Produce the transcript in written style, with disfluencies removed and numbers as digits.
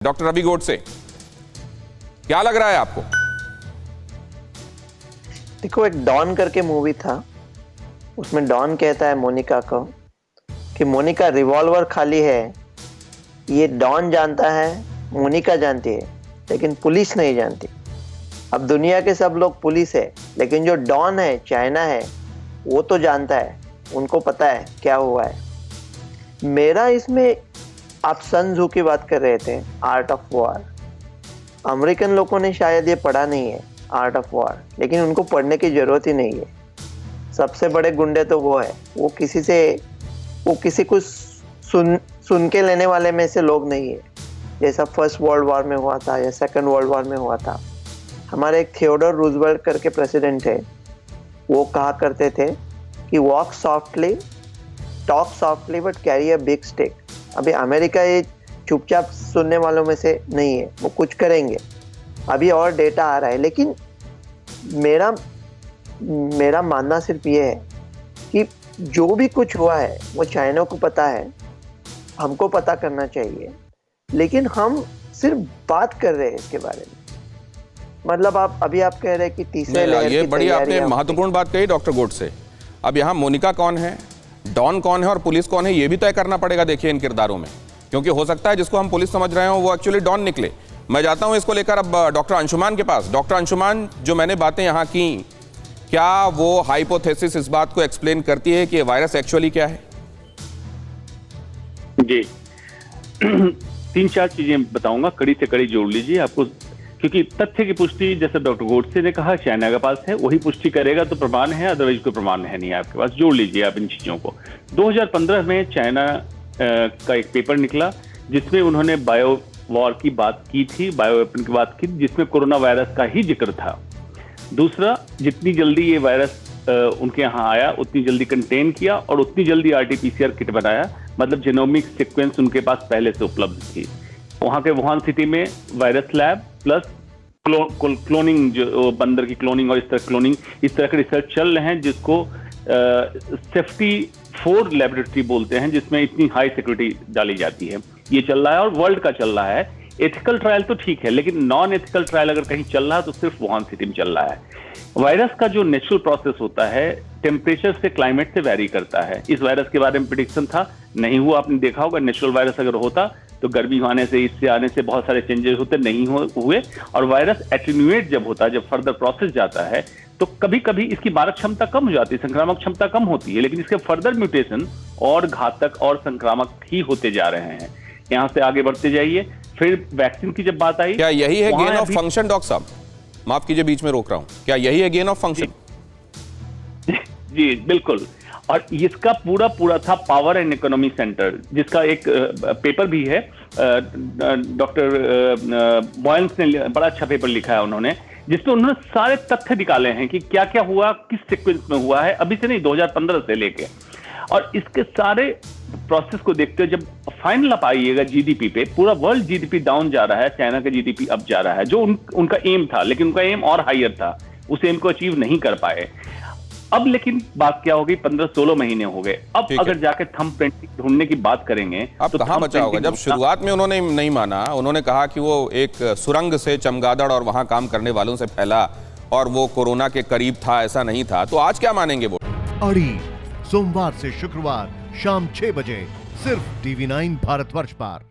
Doctor Ravi Godse, क्या लग रहा है आपको? देखो, एक डॉन करके मूवी था, उसमें डॉन कहता है मोनिका को कि मोनिका रिवॉल्वर खाली है। ये डॉन जानता है, मोनिका जानती है, लेकिन पुलिस नहीं जानती। अब दुनिया के सब लोग पुलिस है, लेकिन जो डॉन है, चाइना है, वो तो जानता है, उनको पता है क्या हुआ है। मेरा इसमें, आप सन तzu की बात कर रहे थे, आर्ट ऑफ वॉर। अमेरिकन लोगों ने शायद ये पढ़ा नहीं है आर्ट ऑफ वॉर, लेकिन उनको पढ़ने की जरूरत ही नहीं है। सबसे बड़े गुंडे तो वो है, वो किसी को सुन के लेने वाले में से लोग नहीं है, जैसा फर्स्ट वर्ल्ड वॉर में हुआ था या सेकंड वर्ल्ड वॉर में हुआ था। हमारे एक थियोडोर रूजवेल्ट करके प्रेसिडेंट थे, वो कहा करते थे कि walk softly, talk softly but carry a big stick. अभी अमेरिका ये चुपचाप सुनने वालों में से नहीं है, वो कुछ करेंगे। अभी और डेटा आ रहा है, लेकिन मेरा मानना सिर्फ ये है कि जो भी कुछ हुआ है वो चाइना को पता है, हमको पता करना चाहिए, लेकिन हम सिर्फ बात कर रहे हैं इसके बारे में। मतलब आप कह रहे हैं कि तीसरे लहर ये की बड़ी आपने तैयारियां महत्वपूर्ण बात कही डॉक्टर गोडसे। अब यहाँ मोनिका कौन है, डॉन कौन है और पुलिस कौन है, ये भी तय करना पड़ेगा। देखिए इन किरदारों में, क्योंकि हो सकता है जिसको हम पुलिस समझ रहे हो वो एक्चुअली डॉन निकले। मैं जाता हूं इसको लेकर अब डॉक्टर अंशुमान के पास। डॉक्टर अंशुमान, जो मैंने बातें यहाँ की, क्या वो हाइपोथेसिस इस बात को एक्सप्लेन करती है कि ये वायरस एक्चुअली क्या है? जी तीन चार चीजें बताऊंगा, कड़ी से कड़ी जोड़ लीजिए आपको, क्योंकि तथ्य की पुष्टि जैसे डॉक्टर गोडसे ने कहा चाइना के पास है, वही पुष्टि करेगा तो प्रमाण है, अदरवाइज कोई प्रमाण है नहीं आपके पास। जोड़ लीजिए आप इन चीजों को। 2015 में चाइना का एक पेपर निकला जिसमें उन्होंने बायो वॉर की बात की थी, बायो वेपन की बात की, जिसमें कोरोना वायरस का ही जिक्र था। दूसरा, जितनी जल्दी ये वायरस उनके यहाँ आया उतनी जल्दी कंटेन किया और उतनी जल्दी RT-PCR किट बनाया, मतलब जेनोमिक सीक्वेंस उनके पास पहले से उपलब्ध थी। वहां के वुहान सिटी में वायरस लैब प्लस क्लोनिंग, जो बंदर की क्लोनिंग और इस तरह के रिसर्च चल रहे हैं, जिसको सेफ्टी 4 लेबोरेटरी बोलते हैं, जिसमें इतनी हाई सिक्योरिटी डाली जाती है। ये चल रहा है और वर्ल्ड का चल रहा है। एथिकल ट्रायल तो ठीक है, लेकिन नॉन एथिकल ट्रायल अगर कहीं चल रहा है तो सिर्फ वुहान सिटी में चल रहा है। वायरस का जो नेचुरल प्रोसेस होता है, टेम्परेचर से, क्लाइमेट से वैरी करता है। इस वायरस के बारे में प्रेडिक्शन था, नहीं हुआ। आपने देखा होगा, नेचुरल वायरस अगर होता तो गर्मी आने से, इससे आने से बहुत सारे चेंजेस होते, नहीं हुए। और वायरस एटेन्यूएट जब होता है, जब फर्दर प्रोसेस जाता है, तो कभी कभी इसकी मारक क्षमता कम हो जाती है, संक्रामक क्षमता कम होती है, लेकिन इसके फर्दर म्यूटेशन और घातक और संक्रामक ही होते जा रहे हैं। यहां से आगे बढ़ते जाइए। फिर वैक्सीन की जब बात आई, क्या यही है गेन ऑफ फंक्शन? डॉक्टर साहब माफ कीजिए, बीच में रोक रहा हूं, क्या यही है गेन ऑफ फंक्शन? जी बिल्कुल। और इसका पूरा था पावर एंड इकोनॉमी सेंटर, जिसका एक पेपर भी है, डॉक्टर बॉयल्स ने बड़ा अच्छा पेपर लिखा है उन्होंने, जिसमें उन्होंने सारे तथ्य निकाले हैं कि क्या क्या हुआ, किस सीक्वेंस में हुआ है, अभी से नहीं, 2015 से लेके। और इसके सारे प्रोसेस को देखते हुए जब फाइनल आप आइएगा जीडीपी पे, पूरा वर्ल्ड जीडीपी डाउन जा रहा है, चाइना का जीडीपी अप जा रहा है, जो उनका एम था, लेकिन उनका एम और हायर था, उस एम को अचीव नहीं कर पाए। अब लेकिन बात क्या हो गई, 15-16 महीने हो गए। अब अगर जाके थंब प्रिंटिंग ढूंढने की बात करेंगे अब तो कहां बचा होगा? जब शुरुआत में उन्होंने नहीं माना, उन्होंने कहा कि वो एक सुरंग से चमगादड़ और वहां काम करने वालों से फैला और वो कोरोना के करीब था, ऐसा नहीं था, तो आज क्या मानेंगे वो? अड़ी सोमवार से शुक्रवार शाम 6 बजे सिर्फ TV9 भारतवर्ष पर।